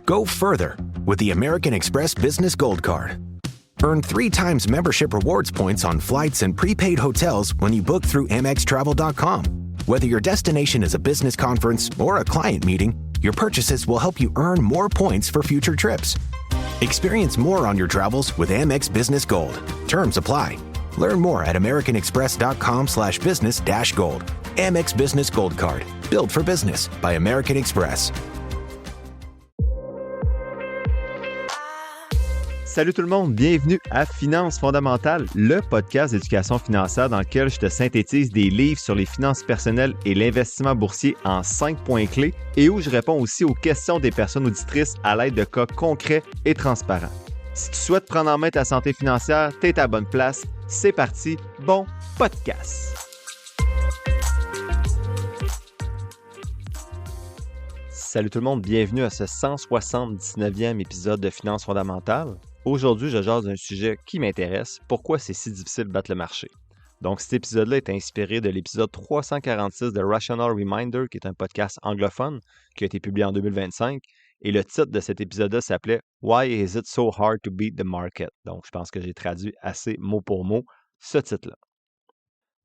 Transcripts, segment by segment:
Go further with the American Express Business Gold Card. Earn 3 times membership rewards points on flights and prepaid hotels when you book through AmexTravel.com. Whether your destination is a business conference or a client meeting, your purchases will help you earn more points for future trips. Experience more on your travels with Amex Business Gold. Terms apply. Learn more at americanexpress.com/business-gold. Amex Business Gold Card. Built for business by American Express. Salut tout le monde, bienvenue à Finances fondamentales, le podcast d'éducation financière dans lequel je te synthétise des livres sur les finances personnelles et l'investissement boursier en 5 points clés et où je réponds aussi aux questions des personnes auditrices à l'aide de cas concrets et transparents. Si tu souhaites prendre en main ta santé financière, t'es à la bonne place. C'est parti, bon podcast! Salut tout le monde, bienvenue à ce 179e épisode de Finances fondamentales. Aujourd'hui, je jase d'un sujet qui m'intéresse, pourquoi c'est si difficile de battre le marché. Donc cet épisode-là est inspiré de l'épisode 346 de Rational Reminder, qui est un podcast anglophone qui a été publié en 2025. Et le titre de cet épisode-là s'appelait « Why is it so hard to beat the market ?» Donc je pense que j'ai traduit assez mot pour mot ce titre-là.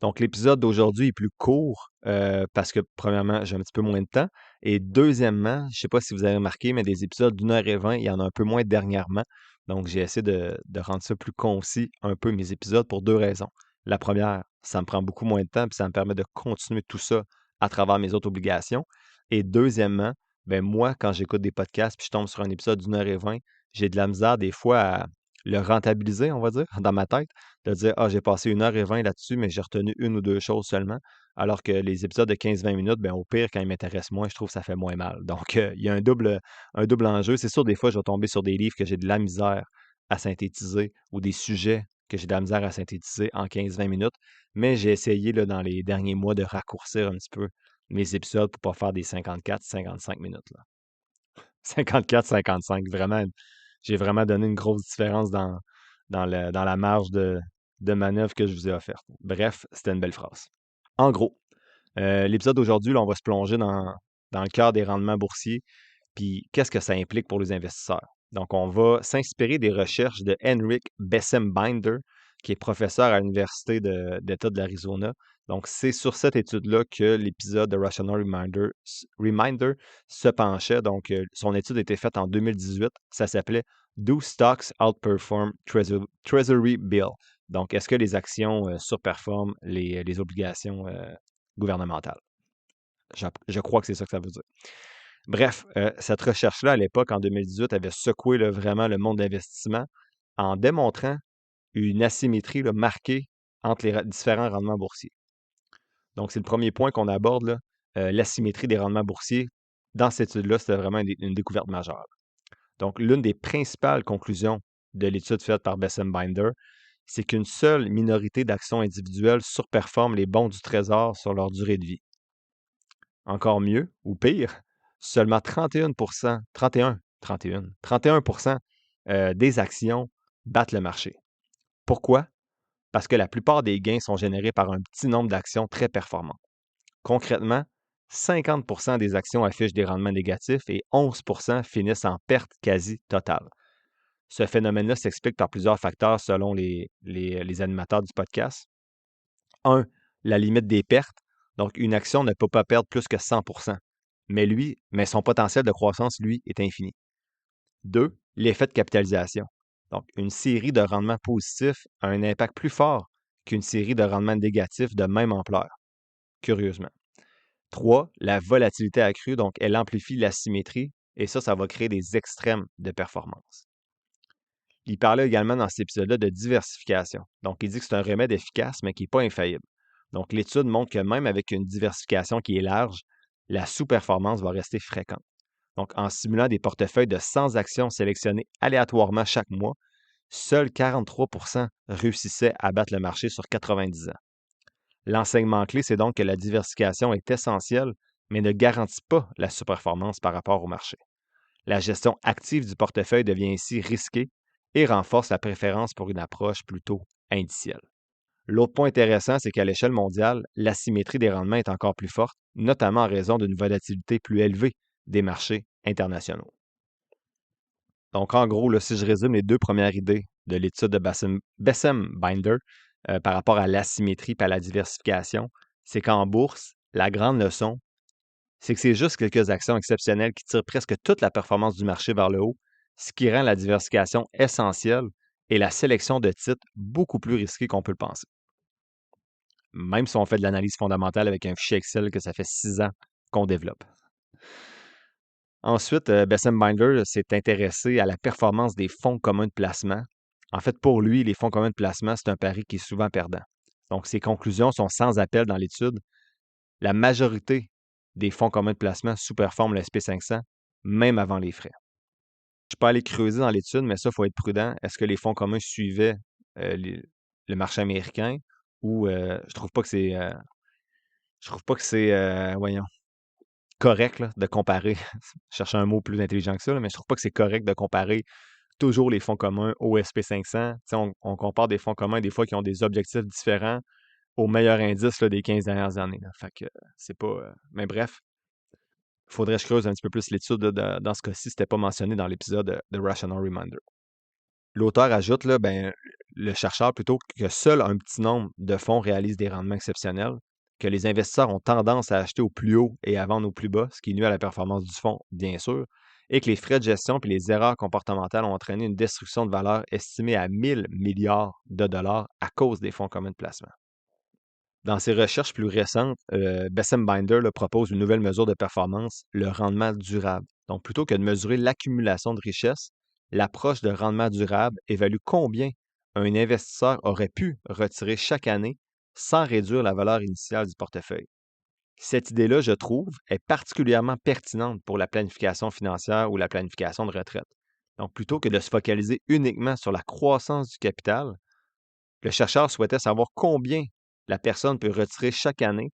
Donc, l'épisode d'aujourd'hui est plus court parce que, premièrement, j'ai un petit peu moins de temps. Et deuxièmement, je ne sais pas si vous avez remarqué, mais des épisodes d'1h20, il y en a un peu moins dernièrement. Donc, j'ai essayé de rendre ça plus concis, un peu mes épisodes, pour 2 raisons. La première, ça me prend beaucoup moins de temps, puis ça me permet de continuer tout ça à travers mes autres obligations. Et deuxièmement, moi, quand j'écoute des podcasts, puis je tombe sur un épisode d'1h20, j'ai de la misère des fois à le rentabiliser, on va dire, dans ma tête, de dire « Ah, j'ai passé 1h20 là-dessus, mais j'ai retenu 1 ou 2 choses seulement. » Alors que les épisodes de 15-20 minutes, au pire, quand ils m'intéressent moins, je trouve que ça fait moins mal. Donc, il y a un double enjeu. C'est sûr, des fois, je vais tomber sur des livres que j'ai de la misère à synthétiser ou des sujets que j'ai de la misère à synthétiser en 15-20 minutes. Mais j'ai essayé, là, dans les derniers mois, de raccourcir un petit peu mes épisodes pour ne pas faire des 54-55 minutes. 54-55, vraiment. J'ai vraiment donné une grosse différence dans la marge de manœuvre que je vous ai offerte. Bref, c'était une belle phrase. En gros, l'épisode d'aujourd'hui, là, on va se plonger dans le cœur des rendements boursiers, puis qu'est-ce que ça implique pour les investisseurs. Donc, on va s'inspirer des recherches de Henrik Bessembinder, qui est professeur à l'Université d'État de l'Arizona. Donc, c'est sur cette étude-là que l'épisode de Rational Reminder se penchait. Donc, son étude a été faite en 2018. Ça s'appelait Do Stocks Outperform Treasury Bill? Donc, est-ce que les actions surperforment les obligations gouvernementales? Je crois que c'est ça que ça veut dire. Bref, cette recherche-là, à l'époque, en 2018, avait secoué vraiment le monde d'investissement en démontrant une asymétrie marquée entre les différents rendements boursiers. Donc, c'est le premier point qu'on aborde, là, l'asymétrie des rendements boursiers. Dans cette étude-là, c'était vraiment une découverte majeure. Donc, l'une des principales conclusions de l'étude faite par Bessembinder, c'est qu'une seule minorité d'actions individuelles surperforment les bons du Trésor sur leur durée de vie. Encore mieux, ou pire, seulement 31% des actions battent le marché. Pourquoi? Parce que la plupart des gains sont générés par un petit nombre d'actions très performantes. Concrètement, 50% des actions affichent des rendements négatifs et 11% finissent en perte quasi totale. Ce phénomène-là s'explique par plusieurs facteurs selon les animateurs du podcast. 1. La limite des pertes. Donc, une action ne peut pas perdre plus que 100%, mais son potentiel de croissance, lui, est infini. 2. L'effet de capitalisation. Donc, une série de rendements positifs a un impact plus fort qu'une série de rendements négatifs de même ampleur, curieusement. 3. La volatilité accrue, donc elle amplifie l'asymétrie et ça va créer des extrêmes de performance. Il parlait également dans cet épisode-là de diversification. Donc, il dit que c'est un remède efficace, mais qui n'est pas infaillible. Donc, l'étude montre que même avec une diversification qui est large, la sous-performance va rester fréquente. Donc, en simulant des portefeuilles de 100 actions sélectionnées aléatoirement chaque mois, seuls 43% réussissaient à battre le marché sur 90 ans. L'enseignement clé, c'est donc que la diversification est essentielle, mais ne garantit pas la sous-performance par rapport au marché. La gestion active du portefeuille devient ainsi risquée et renforce la préférence pour une approche plutôt indicielle. L'autre point intéressant, c'est qu'à l'échelle mondiale, l'asymétrie des rendements est encore plus forte, notamment en raison d'une volatilité plus élevée des marchés internationaux. Donc, en gros, là, si je résume les deux premières idées de l'étude de Bessem-Binder par rapport à l'asymétrie et à la diversification, c'est qu'en bourse, la grande leçon, c'est que c'est juste quelques actions exceptionnelles qui tirent presque toute la performance du marché vers le haut, ce qui rend la diversification essentielle et la sélection de titres beaucoup plus risquée qu'on peut le penser. Même si on fait de l'analyse fondamentale avec un fichier Excel que ça fait 6 ans qu'on développe. Ensuite, Bessem Binder s'est intéressé à la performance des fonds communs de placement. En fait, pour lui, les fonds communs de placement, c'est un pari qui est souvent perdant. Donc, ses conclusions sont sans appel dans l'étude. La majorité des fonds communs de placement sous-performent le SP500, même avant les frais. Je peux aller creuser dans l'étude, mais ça, il faut être prudent. Est-ce que les fonds communs suivaient le marché américain ou je trouve pas que c'est voyons, correct là, de comparer. Je cherche un mot plus intelligent que ça, là, mais je trouve pas que c'est correct de comparer toujours les fonds communs au SP500. On compare des fonds communs des fois qui ont des objectifs différents au meilleur indice là, des 15 dernières années. Là. Fait que c'est pas. Mais bref, il faudrait que je creuse un petit peu plus l'étude. Dans ce cas-ci, c'était pas mentionné dans l'épisode de Rational Reminder. L'auteur ajoute, là, le chercheur, plutôt que seul un petit nombre de fonds réalisent des rendements exceptionnels, que les investisseurs ont tendance à acheter au plus haut et à vendre au plus bas, ce qui nuit à la performance du fonds, bien sûr, et que les frais de gestion et les erreurs comportementales ont entraîné une destruction de valeur estimée à 1000 milliards de dollars à cause des fonds communs de placement. Dans ses recherches plus récentes, Bessem Binder propose une nouvelle mesure de performance, le rendement durable. Donc, plutôt que de mesurer l'accumulation de richesses, l'approche de rendement durable évalue combien un investisseur aurait pu retirer chaque année sans réduire la valeur initiale du portefeuille. Cette idée-là, je trouve, est particulièrement pertinente pour la planification financière ou la planification de retraite. Donc, plutôt que de se focaliser uniquement sur la croissance du capital, le chercheur souhaitait savoir combien la personne peut retirer chaque année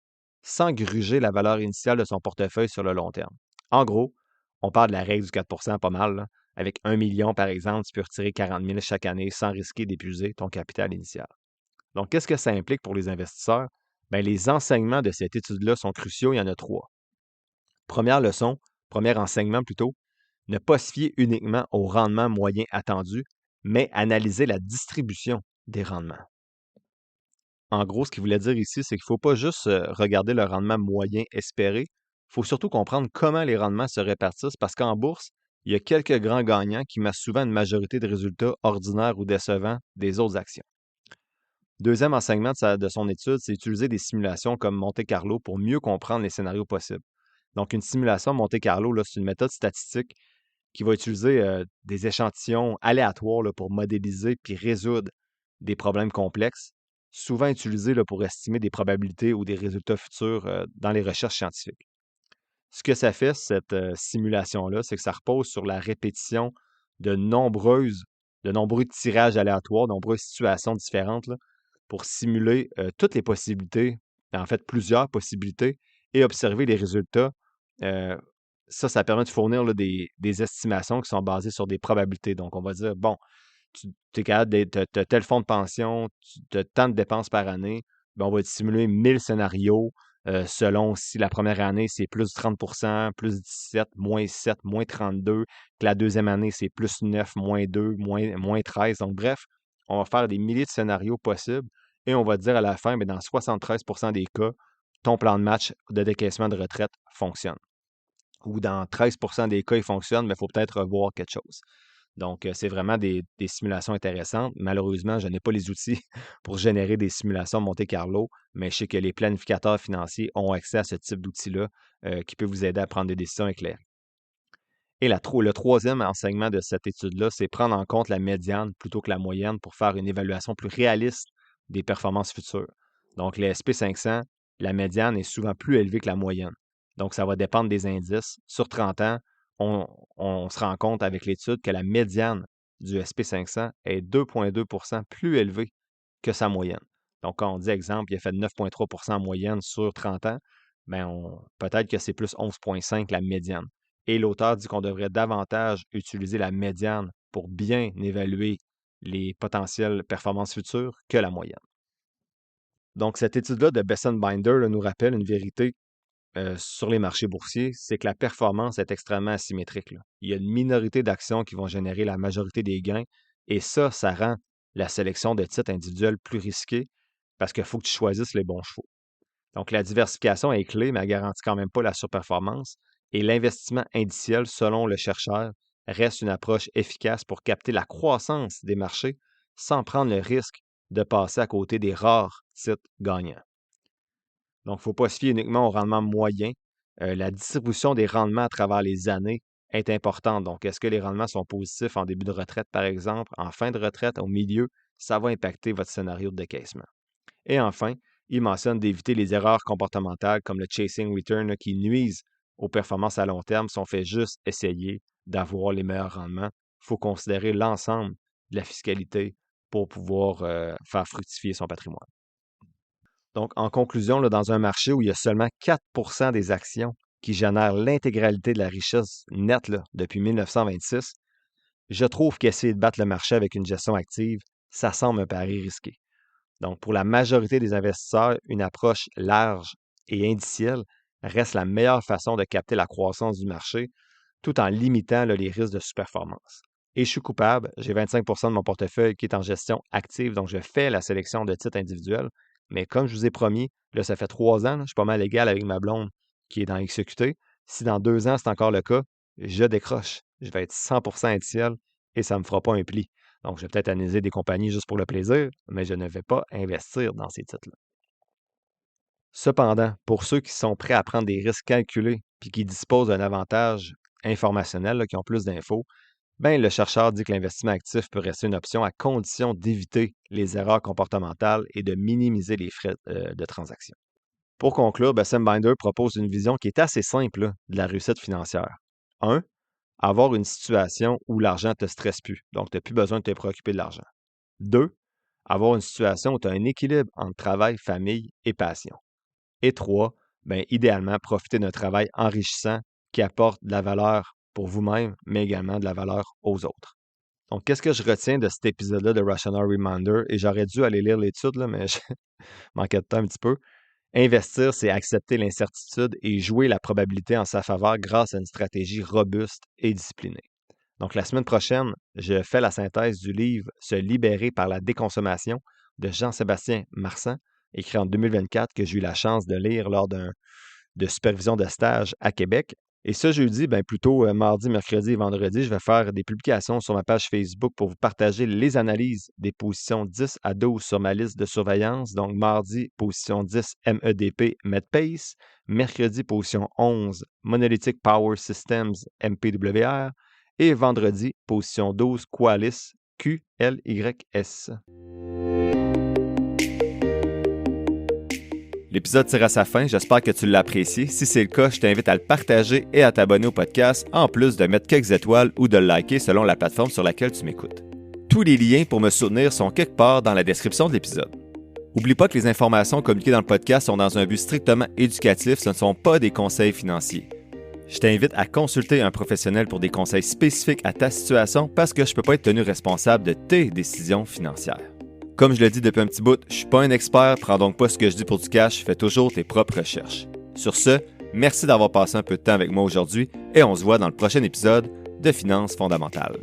sans gruger la valeur initiale de son portefeuille sur le long terme. En gros, on parle de la règle du 4 pas mal. Là. Avec 1 million, par exemple, tu peux retirer 40 000 chaque année sans risquer d'épuiser ton capital initial. Donc, qu'est-ce que ça implique pour les investisseurs? Les enseignements de cette étude-là sont cruciaux. Il y en a 3. Première leçon, premier enseignement plutôt, ne pas se fier uniquement au rendement moyen attendu, mais analyser la distribution des rendements. En gros, ce qu'il voulait dire ici, c'est qu'il ne faut pas juste regarder le rendement moyen espéré, il faut surtout comprendre comment les rendements se répartissent parce qu'en bourse, il y a quelques grands gagnants qui massent souvent une majorité de résultats ordinaires ou décevants des autres actions. Deuxième enseignement de son étude, c'est utiliser des simulations comme Monte Carlo pour mieux comprendre les scénarios possibles. Donc, une simulation Monte Carlo, là, c'est une méthode statistique qui va utiliser des échantillons aléatoires là, pour modéliser puis résoudre des problèmes complexes, souvent utilisés là, pour estimer des probabilités ou des résultats futurs dans les recherches scientifiques. Ce que ça fait, cette simulation-là, c'est que ça repose sur la répétition de nombreux tirages aléatoires, de nombreuses situations différentes là, pour simuler toutes les possibilités, en fait plusieurs possibilités, et observer les résultats. euh, Ça permet de fournir là, des estimations qui sont basées sur des probabilités. Donc, on va dire, bon, tu es capable de tel fonds de pension, tu as tant de dépenses par année, on va te simuler 1000 scénarios selon si la première année, c'est plus 30 plus 17, moins 7, moins 32, que la deuxième année, c'est plus 9, moins 2, moins 13. Donc, bref, on va faire des milliers de scénarios possibles et on va dire à la fin, dans 73 des cas, ton plan de match de décaissement de retraite fonctionne. Ou dans 13 des cas, il fonctionne, mais il faut peut-être revoir quelque chose. Donc, c'est vraiment des simulations intéressantes. Malheureusement, je n'ai pas les outils pour générer des simulations Monte Carlo, mais je sais que les planificateurs financiers ont accès à ce type d'outils-là qui peut vous aider à prendre des décisions éclairées. Et le troisième enseignement de cette étude-là, c'est prendre en compte la médiane plutôt que la moyenne pour faire une évaluation plus réaliste des performances futures. Donc, les SP500, la médiane est souvent plus élevée que la moyenne. Donc, ça va dépendre des indices. Sur 30 ans, on se rend compte avec l'étude que la médiane du SP500 est 2,2 plus élevée que sa moyenne. Donc, quand on dit, exemple, il a fait 9,3 en moyenne sur 30 ans, peut-être que c'est plus 11,5 la médiane. Et l'auteur dit qu'on devrait davantage utiliser la médiane pour bien évaluer les potentielles performances futures que la moyenne. Donc, cette étude-là de Bessem-Binder nous rappelle une vérité sur les marchés boursiers, c'est que la performance est extrêmement asymétrique, là. Il y a une minorité d'actions qui vont générer la majorité des gains et ça rend la sélection de titres individuels plus risquée parce qu'il faut que tu choisisses les bons chevaux. Donc, la diversification est clé, mais elle ne garantit quand même pas la surperformance. Et l'investissement indiciel, selon le chercheur, reste une approche efficace pour capter la croissance des marchés sans prendre le risque de passer à côté des rares titres gagnants. Donc, il ne faut pas se fier uniquement au rendement moyen. La distribution des rendements à travers les années est importante. Donc, est-ce que les rendements sont positifs en début de retraite, par exemple, en fin de retraite, au milieu? Ça va impacter votre scénario de décaissement. Et enfin, il mentionne d'éviter les erreurs comportementales comme le chasing return là, qui nuisent aux performances à long terme si on fait juste essayer d'avoir les meilleurs rendements. Il faut considérer l'ensemble de la fiscalité pour pouvoir faire fructifier son patrimoine. Donc, en conclusion, là, dans un marché où il y a seulement 4% des actions qui génèrent l'intégralité de la richesse nette là, depuis 1926, je trouve qu'essayer de battre le marché avec une gestion active, ça semble un pari risqué. Donc, pour la majorité des investisseurs, une approche large et indicielle reste la meilleure façon de capter la croissance du marché tout en limitant là, les risques de sous-performance. Et je suis coupable, j'ai 25% de mon portefeuille qui est en gestion active, donc je fais la sélection de titres individuels. Mais comme je vous ai promis, là, ça fait 3 ans, là, je suis pas mal égal avec ma blonde qui est dans XQT. Si dans 2 ans, c'est encore le cas, je décroche. Je vais être 100% indiciel et ça ne me fera pas un pli. Donc, je vais peut-être analyser des compagnies juste pour le plaisir, mais je ne vais pas investir dans ces titres-là. Cependant, pour ceux qui sont prêts à prendre des risques calculés puis qui disposent d'un avantage informationnel, là, qui ont plus d'infos, ben, le chercheur dit que l'investissement actif peut rester une option à condition d'éviter les erreurs comportementales et de minimiser les frais de transaction. Pour conclure, ben, Sam Binder propose une vision qui est assez simple là, de la réussite financière. 1. Avoir une situation où l'argent ne te stresse plus, donc tu n'as plus besoin de te préoccuper de l'argent. 2. Avoir une situation où tu as un équilibre entre travail, famille et passion. Et 3. Ben, idéalement, profiter d'un travail enrichissant qui apporte de la valeur pour vous-même, mais également de la valeur aux autres. Donc, qu'est-ce que je retiens de cet épisode-là de Rational Reminder? Et j'aurais dû aller lire l'étude, là, mais je manquais de temps un petit peu. Investir, c'est accepter l'incertitude et jouer la probabilité en sa faveur grâce à une stratégie robuste et disciplinée. Donc, la semaine prochaine, je fais la synthèse du livre « Se libérer par la déconsommation » de Jean-Sébastien Marsan, écrit en 2024, que j'ai eu la chance de lire lors de supervision de stage à Québec. Et ce jeudi, ben plutôt mardi, mercredi et vendredi, je vais faire des publications sur ma page Facebook pour vous partager les analyses des positions 10 à 12 sur ma liste de surveillance. Donc, mardi, position 10, MEDP, Medpace. Mercredi, position 11, Monolithic Power Systems, MPWR. Et vendredi, position 12, Qualys, QLYS. L'épisode tire à sa fin, j'espère que tu l'as apprécié. Si c'est le cas, je t'invite à le partager et à t'abonner au podcast, en plus de mettre quelques étoiles ou de le liker selon la plateforme sur laquelle tu m'écoutes. Tous les liens pour me soutenir sont quelque part dans la description de l'épisode. N'oublie pas que les informations communiquées dans le podcast sont dans un but strictement éducatif, ce ne sont pas des conseils financiers. Je t'invite à consulter un professionnel pour des conseils spécifiques à ta situation parce que je ne peux pas être tenu responsable de tes décisions financières. Comme je le dis depuis un petit bout, je ne suis pas un expert, prends donc pas ce que je dis pour du cash, fais toujours tes propres recherches. Sur ce, merci d'avoir passé un peu de temps avec moi aujourd'hui et on se voit dans le prochain épisode de Finances fondamentales.